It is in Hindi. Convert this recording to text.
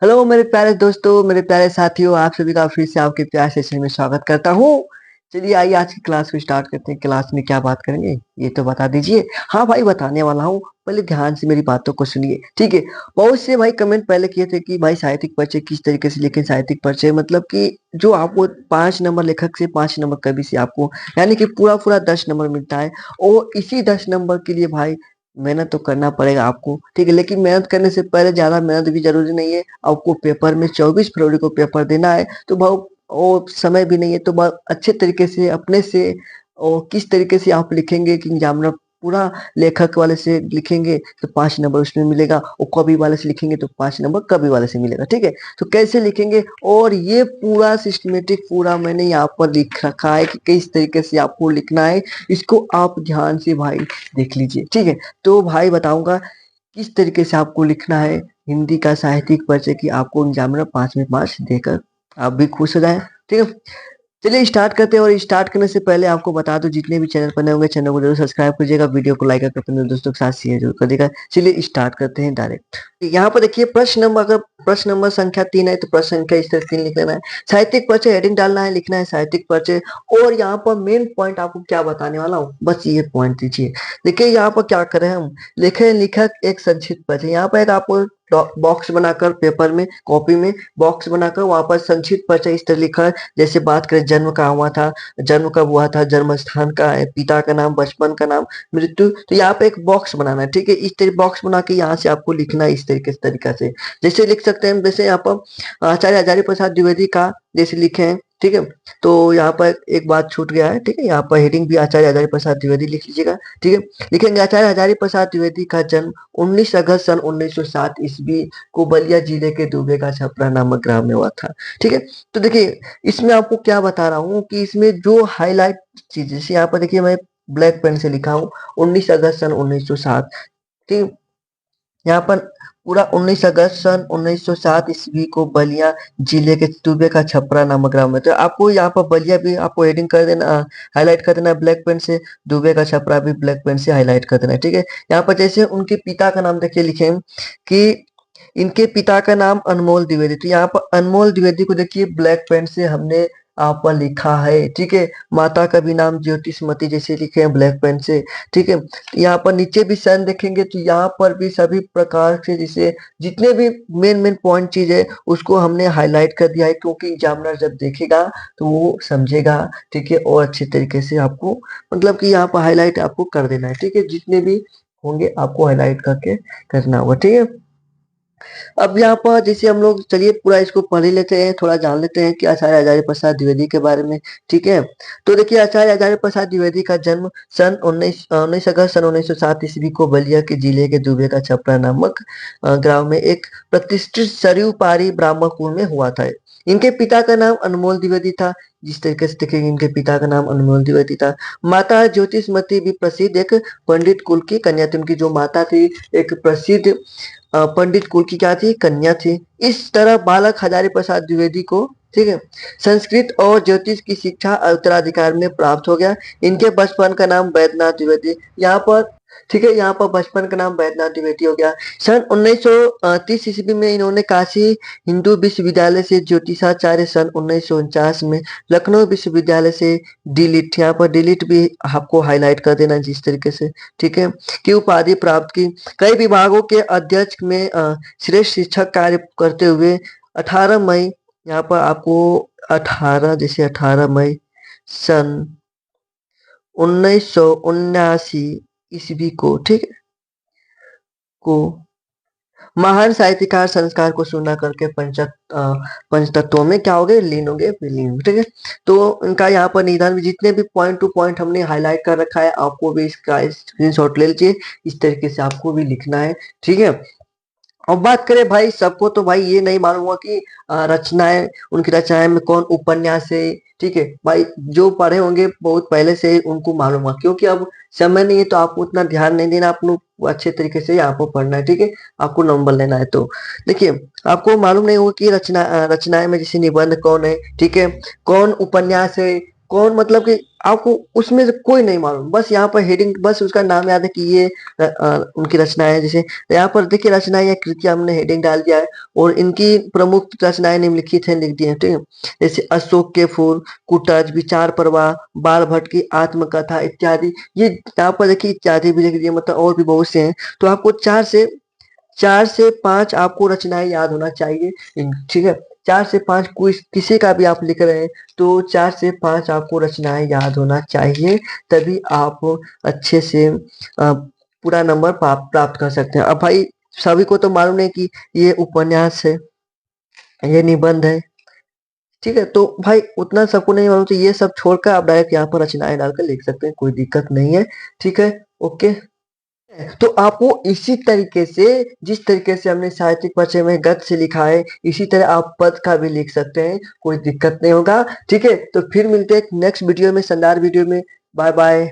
हेलो मेरे प्यारे दोस्तों, मेरे प्यारे साथियों, आप सभी का फिर से आपके प्यार सेशन में स्वागत करता हूँ। चलिए आइए आज की क्लास को स्टार्ट करते हैं। क्लास में क्या बात करेंगे ये तो बता दीजिए। हाँ भाई बताने वाला हूँ, पहले ध्यान से मेरी बातों को सुनिए, ठीक है। बहुत से भाई कमेंट पहले किए थे कि भाई साहित्यिक परिचय किस तरीके से लिखें। साहित्यिक परिचय मतलब कि जो आपको 5 नंबर लेखक से 5 नंबर कवि से आपको यानी कि पूरा पूरा 10 नंबर मिलता है। और इसी 10 नंबर के लिए भाई मेहनत तो करना पड़ेगा आपको, ठीक है। लेकिन मेहनत करने से पहले ज्यादा मेहनत भी जरूरी नहीं है। आपको पेपर में 24 फरवरी को पेपर देना है, तो बहुत और समय भी नहीं है। तो बहुत अच्छे तरीके से अपने से और किस तरीके से आप लिखेंगे कि एग्जामिनर पूरा लेखक वाले से लिखेंगे तो 5 नंबर उसमें मिलेगा, और कवि वाले से लिखेंगे तो 5 नंबर कवि वाले से मिलेगा, ठीक है। तो कैसे लिखेंगे और ये पूरा सिस्टमेटिक पूरा मैंने यहाँ पर लिख रखा है कि किस तरीके से आपको लिखना है। इसको आप ध्यान से भाई देख लीजिए, ठीक है। तो भाई बताऊंगा किस तरीके से आपको लिखना है हिंदी का साहित्यिक परिचय की आपको एग्जामिनर 5 में 5 देकर आप भी खुश हो जाए, ठीक है। चलिए स्टार्ट करते हैं। और स्टार्ट करने से पहले आपको बता दो, जितने भी चैनल पर नए होंगे चैनल को जरूर सब्सक्राइब कीजिएगा, वीडियो को लाइक करके अपने दोस्तों के साथ शेयर जरूर करिएगा। चलिए स्टार्ट करते हैं डायरेक्ट। यहाँ पर देखिए प्रश्न नंबर, अगर प्रश्न नंबर संख्या 3 है तो प्रश्न संख्या इस तरह 3 लिख लेना है। साहित्यिक परिचय हेडिंग डालना है, लिखना है साहित्यिक परिचय। और यहाँ पर मेन पॉइंट आपको क्या बताने वाला हूँ, बस ये पॉइंट दीजिए। देखिए यहाँ पर क्या करें हम, लिखे लेखक एक संक्षिप्त परिचय। यहाँ पर एक आपको बॉक्स बनाकर पेपर में कॉपी में बॉक्स बनाकर वहां पर संक्षिप्त परिचय इस तरह लिखा है। जैसे बात करें जन्म कहाँ हुआ था, जन्म कब हुआ था, जन्म स्थान का है, पिता का नाम, बचपन का नाम, मृत्यु। तो यहाँ पे एक बॉक्स बनाना है, ठीक है। इस तरह बॉक्स बना के यहाँ से आपको लिखना है इस तरीके से तरीका से। जैसे लिख सकते हैं, जैसे यहाँ पर आचार्य हजारी प्रसाद द्विवेदी का जैसे लिखे हैं, ठीक है। तो यहाँ पर एक बात छूट गया है, ठीक है। यहाँ पर हेडिंग भी आचार्य हजारी प्रसाद द्विवेदी लिख लीजिएगा, ठीक है। लिखेंगे आचार्य हजारी प्रसाद द्विवेदी का जन्म 19 अगस्त सन 1907 ईस्वी को बलिया जिले के दुबे का छपरा नामक ग्राम में हुआ था, ठीक है। तो देखिए इसमें आपको क्या बता रहा हूँ कि इसमें जो हाईलाइट चीज, जैसे यहाँ पर देखिए मैं ब्लैक पेन से लिखा हूँ 19 अगस्त सन 1907, ठीक है। यहाँ पर पूरा 19 अगस्त सन 1907 ईस्वी को बलिया जिले के दुबे का छपरा नामक ग्राम में। तो आपको यहाँ पर बलिया भी आपको हेडिंग कर देना, हाईलाइट कर देना ब्लैक पेन से। दुबे का छपरा भी ब्लैक पेन से हाईलाइट कर देना, ठीक है। यहाँ पर जैसे उनके पिता का नाम देखिए लिखे कि इनके पिता का नाम अनमोल द्विवेदी। तो यहाँ पर अनमोल द्विवेदी को देखिए ब्लैक पेन से हमने आप पर लिखा है, ठीक है। माता का भी नाम ज्योतिषमती जैसे लिखे हैं ब्लैक पेन से, ठीक है। यहाँ पर नीचे भी सन देखेंगे तो यहाँ पर भी सभी प्रकार से जैसे जितने भी मेन मेन पॉइंट चीज है उसको हमने हाईलाइट कर दिया है, क्योंकि एग्जामिनर जब देखेगा तो वो समझेगा, ठीक है। और अच्छे तरीके से आपको मतलब कि यहाँ पर हाईलाइट आपको कर देना है, ठीक है। जितने भी होंगे आपको हाईलाइट करके करना होगा, ठीक है। अब यहाँ पर जैसे हम लोग चलिए पूरा इसको पढ़ ही लेते हैं, थोड़ा जान लेते हैं कि आचार्य हजारी प्रसाद द्विवेदी के बारे में, ठीक है। तो देखिए आचार्य हजारी प्रसाद द्विवेदी का जन्म सन 19 अगस्त सन 1907 ईस्वी को बलिया के जिले के दुबे का छपरा नामक गांव में एक प्रतिष्ठित सरयू पारी ब्राह्मण कुल में हुआ था। इनके पिता का नाम अनमोल द्विवेदी था। जिस तरीके से देखेंगे इनके पिता का नाम अनमोल द्विवेदी था। माता ज्योतिषमती भी प्रसिद्ध एक पंडित कुल की कन्या थी। उनकी जो माता थी एक प्रसिद्ध पंडित कुल की क्या थी, कन्या थी। इस तरह बालक हजारी प्रसाद द्विवेदी को, ठीक है, संस्कृत और ज्योतिष की शिक्षा उत्तराधिकार में प्राप्त हो गया। इनके बचपन का नाम वैद्यनाथ द्विवेदी, यहाँ पर ठीक है, यहाँ पर बचपन का नाम वैद्यनाथ द्विवेदी हो गया। सन 1930 ईस्वी में इन्होंने काशी हिंदू विश्वविद्यालय से ज्योतिषाचार्य, सन 1949 में लखनऊ विश्वविद्यालय से डीलिट, यहाँ पर डीलिट भी आपको हाईलाइट कर देना जिस तरीके से, ठीक है, की उपाधि प्राप्त की। कई विभागों के अध्यक्ष में श्रेष्ठ शिक्षक कार्य करते हुए 18 मई, यहाँ पर आपको 18 जैसे 18 मई सन 1979 ईस्वी को, ठीक है, को महान साहित्यकार संस्कार को सुना करके पंचतत्वों में क्या हो गए, लीन हो गए, विलीन हो गए, ठीक है। तो इनका यहाँ पर निदान भी जितने भी पॉइंट टू पॉइंट हमने हाईलाइट कर रखा है, आपको भी इसका स्क्रीनशॉट ले लीजिए। इस तरीके से आपको भी लिखना है, ठीक है। अब बात करें भाई, सबको तो भाई ये नहीं मालूम हुआ कि रचनाएं, उनकी रचनाएं में कौन उपन्यास है, ठीक है। भाई जो पढ़े होंगे बहुत पहले से ही उनको मालूम हुआ, क्योंकि अब समय नहीं है तो आपको उतना ध्यान नहीं देना, आपको अच्छे तरीके से आपको पढ़ना है, ठीक है। आपको नंबर लेना है तो देखिए आपको मालूम नहीं होगा कि रचनाएं में जैसे निबंध कौन है, ठीक है, कौन उपन्यास है, कौन मतलब कि आपको उसमें से कोई नहीं मालूम, बस यहाँ पर हेडिंग, बस उसका नाम याद है कि ये उनकी रचनाएं है। जैसे यहाँ पर देखिए रचनाएं या कृतियां हमने हेडिंग डाल दिया है और इनकी प्रमुख रचनाएं निम्नलिखित है लिख दी है, ठीक है। जैसे अशोक के फूल, कुटज, विचार प्रवाह, बाल भट्ट की आत्मकथा इत्यादि। ये यहाँ पर देखिए इत्यादि भी लिख दिए, मतलब और भी बहुत से हैं। तो आपको 4 से 5 आपको रचनाएं याद होना चाहिए, ठीक है। 4 से 5 कोई किसी का भी आप लिख रहे हैं तो 4 से 5 आपको रचनाएं याद होना चाहिए, तभी आप अच्छे से पूरा नंबर प्राप्त कर सकते हैं। अब भाई सभी को तो मालूम नहीं कि ये उपन्यास है, ये निबंध है, ठीक है। तो भाई उतना सबको नहीं मालूम, तो ये सब छोड़कर आप डायरेक्ट यहाँ पर रचनाएं डालकर लिख सकते हैं, कोई दिक्कत नहीं है, ठीक है। ओके, तो आपको इसी तरीके से, जिस तरीके से हमने साहित्यिक परिचय में गद्य से लिखा है, इसी तरह आप पद का भी लिख सकते हैं, कोई दिक्कत नहीं होगा, ठीक है। तो फिर मिलते हैं नेक्स्ट वीडियो में, शानदार वीडियो में। Bye bye.